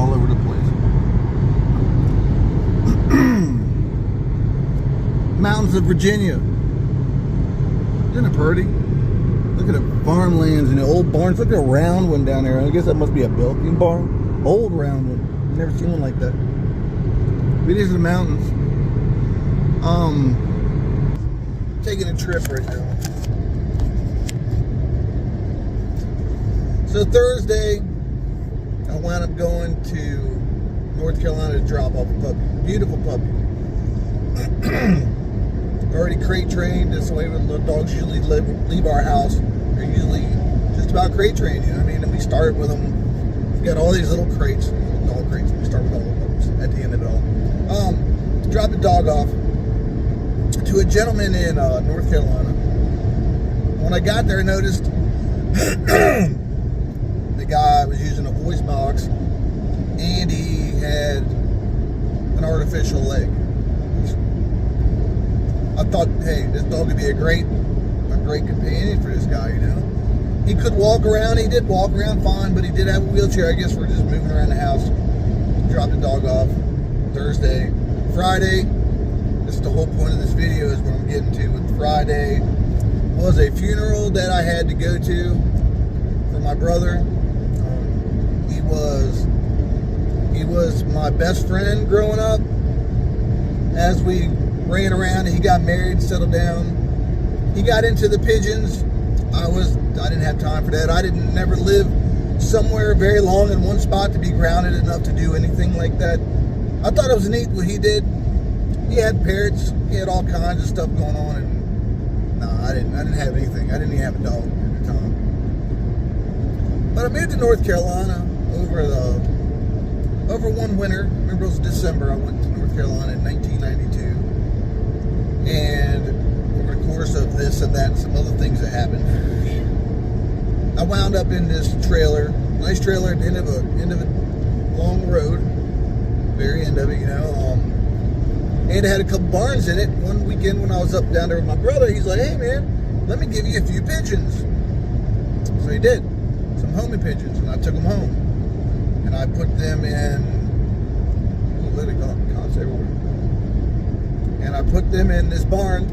all over the place. Mountains of Virginia. Isn't it pretty? Look at the farmlands and the old barns. Look at a round one down there. I guess that must be a milking barn. Old round one. I've never seen one like that. But these are the mountains. Taking a trip right now. So Thursday, I wound up going to North Carolina to drop off a puppy. Beautiful puppy. Already crate trained. That's the way the dogs usually leave our house. They're usually just about crate trained. You know what I mean? And we started with them. We got all these little crates, dog crates. We start with all the puppies at the end of it all. Dropped the dog off to a gentleman in North Carolina. When I got there, I noticed the guy was using a voice box and he had an artificial leg. I thought, hey, this dog would be a great companion for this guy, you know. He could walk around. He did walk around fine, but he did have a wheelchair. I guess we're just moving around the house. Dropped the dog off Thursday. Friday, this is the whole point of this video, is what I'm getting to with Friday, was a funeral that I had to go to for my brother. He was my best friend growing up. As we ran around, he got married, settled down. He got into the pigeons. I didn't have time for that. I never lived somewhere very long in one spot to be grounded enough to do anything like that. I thought it was neat what he did. He had parrots. He had all kinds of stuff going on, and no, I didn't have anything. I didn't even have a dog at the time. But I moved to North Carolina over one winter. I remember it was December. I went to North Carolina in 1992, and over the course of this and that, and some other things that happened, I wound up in this trailer, nice trailer at the end of a long road, very end of it, you know. And it had a couple barns in it. One weekend when I was up down there with my brother, he's like, "Hey man, let me give you a few pigeons." So he did, some homing pigeons, and I took them home, and I put them in, what do they call it? And I put them in this barn,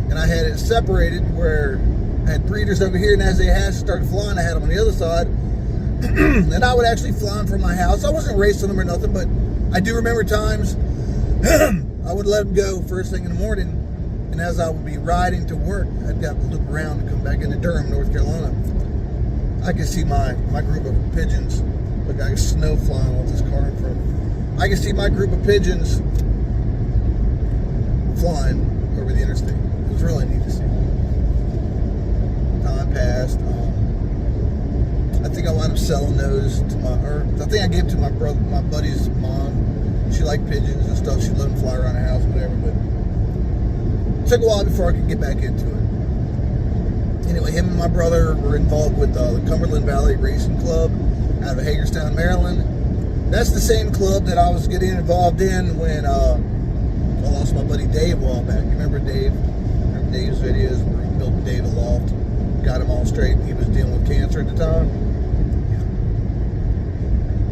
and I had it separated where I had breeders over here, and as they started flying, I had them on the other side. And I would actually fly them from my house. I wasn't racing them or nothing, but I do remember times I would let them go first thing in the morning, and as I would be riding to work, I'd got to loop around and come back into Durham, North Carolina. I could see my group of pigeons. Look, I got snow flying off this car in front of me. I could see my group of pigeons flying over the interstate. It was really neat to see. Time passed. I think I wound up selling those to I think I gave them to my buddy's mom. She liked pigeons and stuff. She let them fly around the house, whatever. But it took a while before I could get back into it. Anyway, him and my brother were involved with the Cumberland Valley Racing Club out of Hagerstown, Maryland. That's the same club that I was getting involved in when I lost my buddy Dave a while back. You remember Dave? Remember Dave's videos where he built Dave a loft, got him all straight. He was dealing with cancer at the time.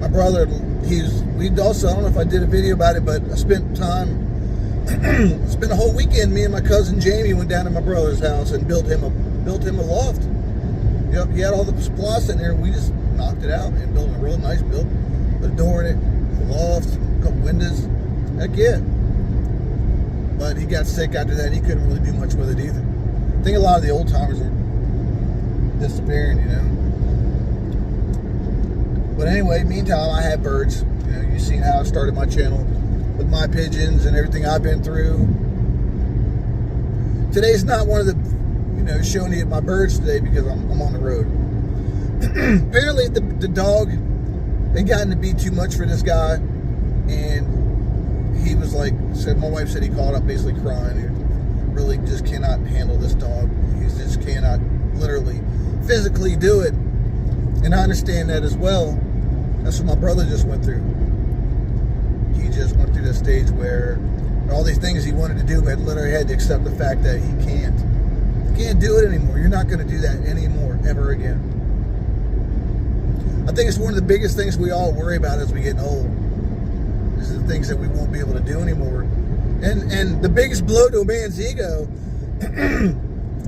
My brother, we'd also, I don't know if I did a video about it, but I spent a whole weekend, me and my cousin Jamie went down to my brother's house and built him a loft. Yep, he had all the supplies in there. We just knocked it out and built a real nice build. Put a door in it, a loft, a couple windows. Heck yeah. But he got sick after that. He couldn't really do much with it either. I think a lot of the old timers are disappearing, you know. But anyway, meantime, I have birds. You know, you've seen how I started my channel with my pigeons and everything I've been through. Today's not one of the, showing you my birds today because I'm on the road. Apparently, the dog, they gotten to be too much for this guy, and he was like, my wife said he called up basically crying. He really just cannot handle this dog. He just cannot literally physically do it. And I understand that as well. That's what my brother just went through. He just went through this stage where all these things he wanted to do, but literally had to accept the fact that he can't. You can't do it anymore. You're not going to do that anymore, ever again. I think it's one of the biggest things we all worry about as we get old. Is the things that we won't be able to do anymore. And the biggest blow to a man's ego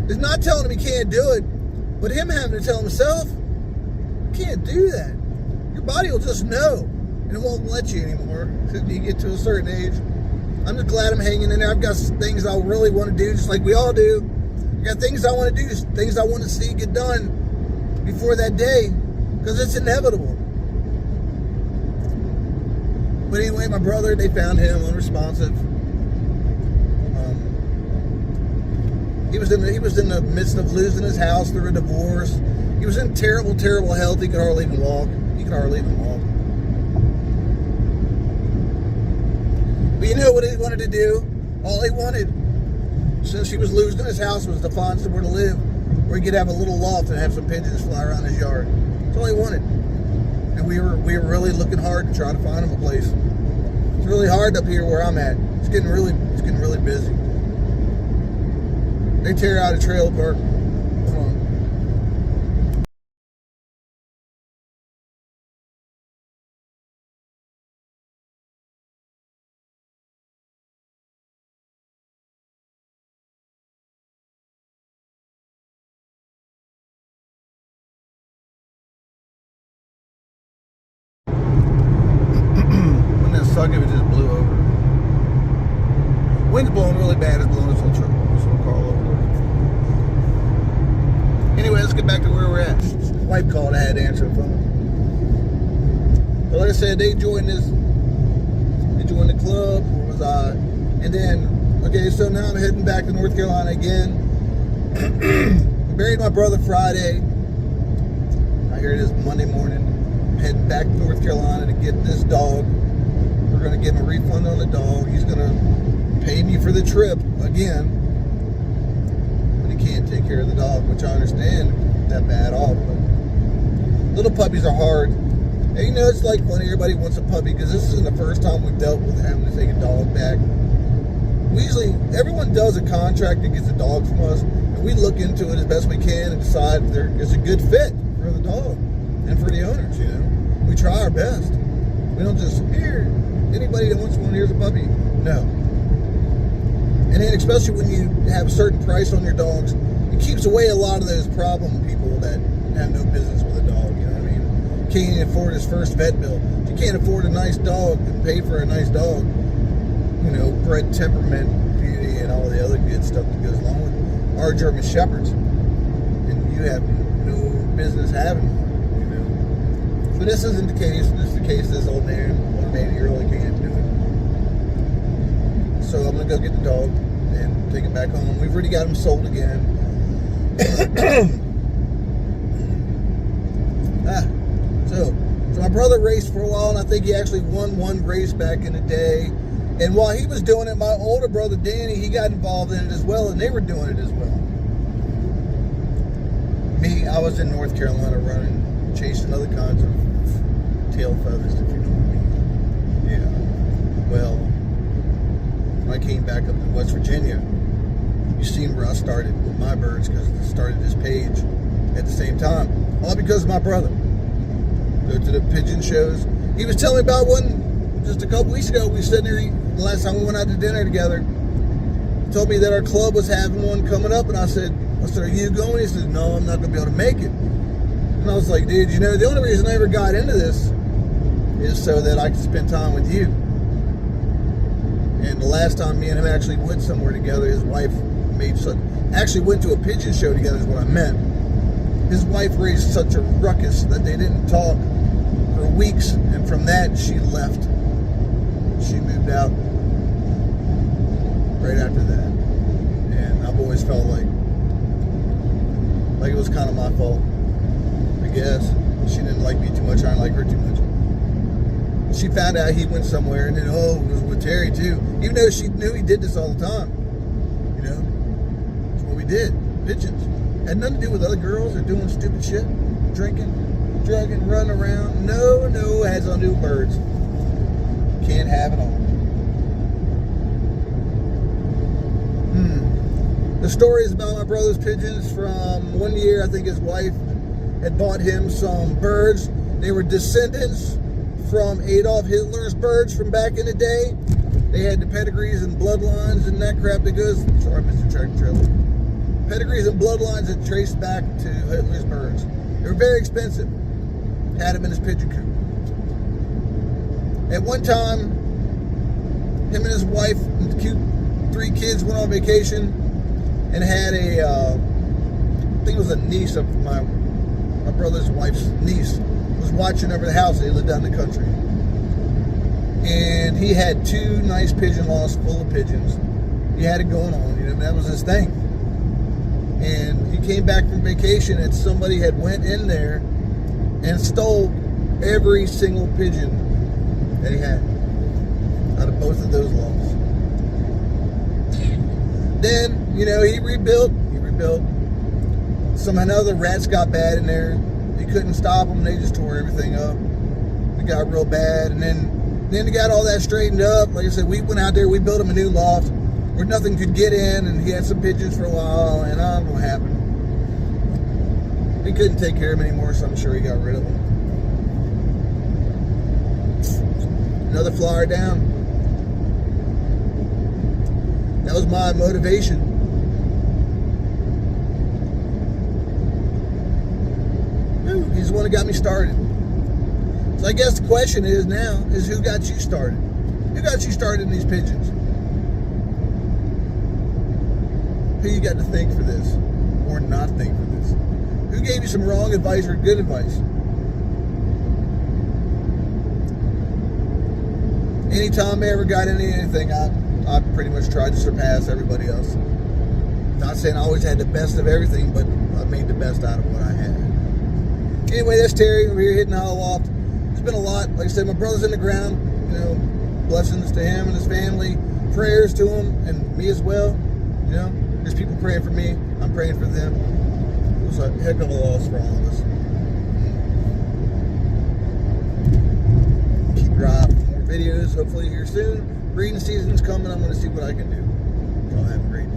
is not telling him he can't do it, but him having to tell himself, you can't do that. Your body will just know, and it won't let you anymore until you get to a certain age. I'm just glad I'm hanging in there. I've got things I really want to do, just like we all do. I got things I want to do, things I want to see get done before that day, because it's inevitable. But anyway, my brother, they found him unresponsive. He was in the midst of losing his house through a divorce. He was in terrible, terrible health. He could hardly even walk. But you know what he wanted to do? All he wanted, since he was losing his house, was to find somewhere to live where he could have a little loft and have some pigeons fly around his yard. That's all he wanted. And we were really looking hard to try to find him a place. It's really hard up here where I'm at. It's getting really busy. They tear out a trailer park. Hold on. Wouldn't that suck if it just blew over? Wind's blowing really bad. It's blowing this whole car over. Anyway, let's get back to where we're at. Wife called. I had to answer the phone. But like I said, they joined the club. Where was I? And then, okay, so now I'm heading back to North Carolina again. Buried my brother Friday. I hear it is Monday morning. I'm heading back to North Carolina to get this dog. We're going to give him a refund on the dog. He's going to pay me for the trip again. Can't take care of the dog, which I understand that bad off, but little puppies are hard. And you know, it's like funny, everybody wants a puppy because this isn't the first time we've dealt with having to take a dog back. Everyone does a contract and gets a dog from us, and we look into it as best we can and decide if it's a good fit for the dog and for the owners, you know. We try our best. We don't just, here, anybody that wants one, here's a puppy. No. And then especially when you have a certain price on your dogs, it keeps away a lot of those problem people that have no business with a dog, you know what I mean? Can't even afford his first vet bill. If you can't afford a nice dog and pay for a nice dog, you know, bred temperament, beauty, and all the other good stuff that goes along with it, are German Shepherds. And you have no business having one, you know? But this isn't the case. This is the case this old man, one man, he really can't do it. So I'm going to go get the dog and take it back home. We've already got him sold again. So my brother raced for a while, and I think he actually won one race back in the day. And while he was doing it, my older brother, Danny, he got involved in it as well, and they were doing it as well. Me, I was in North Carolina running, chasing other kinds of tail feathers, if you know what I mean. Yeah. Well, I came back up to West Virginia. You seen where I started with my birds, because I started this page at the same time. All because of my brother. Go to the pigeon shows. He was telling me about one just a couple weeks ago. We were sitting there the last time we went out to dinner together. He told me that our club was having one coming up, and I said, are you going? He said, no, I'm not going to be able to make it. And I was like, dude, you know, the only reason I ever got into this is so that I could spend time with you. And the last time me and him actually went somewhere together, his wife actually went to a pigeon show together is what I meant. His wife raised such a ruckus that they didn't talk for weeks, and from that she left. She moved out right after that. And I've always felt like it was kind of my fault, I guess. She didn't like me too much, I didn't like her too much. She found out he went somewhere, and then, it was with Terry too. Even though she knew he did this all the time. You know? That's what we did. Pigeons. Had nothing to do with other girls or doing stupid shit. Drinking, drugging, running around. No, it has on new birds. Can't have it all. The story is about my brother's pigeons from one year. I think his wife had bought him some birds They were descendants from Adolf Hitler's birds from back in the day. They had the pedigrees and bloodlines and that crap that goes. Sorry, Mr. Tractor Trailer. Pedigrees and bloodlines that traced back to Hitler's birds. They were very expensive. Had him in his pigeon coop. At one time, him and his wife and cute 3 kids went on vacation and had a, I think it was a niece of my brother's wife's niece, was watching over the house. They lived down the country. And he had 2 nice pigeon lofts full of pigeons. He had it going on, you know, that was his thing. And he came back from vacation and somebody had went in there and stole every single pigeon that he had out of both of those lofts. Then, you know, he rebuilt. Somehow the rats got bad in there. He couldn't stop them. They just tore everything up. It got real bad. And then he got all that straightened up. Like I said, we went out there. We built him a new loft where nothing could get in. And he had some pigeons for a while. And I don't know what happened. He couldn't take care of them anymore, so I'm sure he got rid of them. Another flyer down. That was my motivation. He's the one that got me started. So I guess the question is now, is who got you started? Who got you started in these pigeons? Who you got to thank for this? Or not thank for this? Who gave you some wrong advice or good advice? Anytime I ever got into anything, I pretty much tried to surpass everybody else. Not saying I always had the best of everything, but I made the best out of what I had. Anyway, that's Terry over here hitting Hollow Loft. It's been a lot. Like I said, my brother's in the ground. You know, blessings to him and his family. Prayers to him and me as well. You know, there's people praying for me. I'm praying for them. It was a heck of a loss for all of us. Keep your eye out for more videos. Hopefully here soon. Breeding season's coming. I'm going to see what I can do. Y'all have a great day.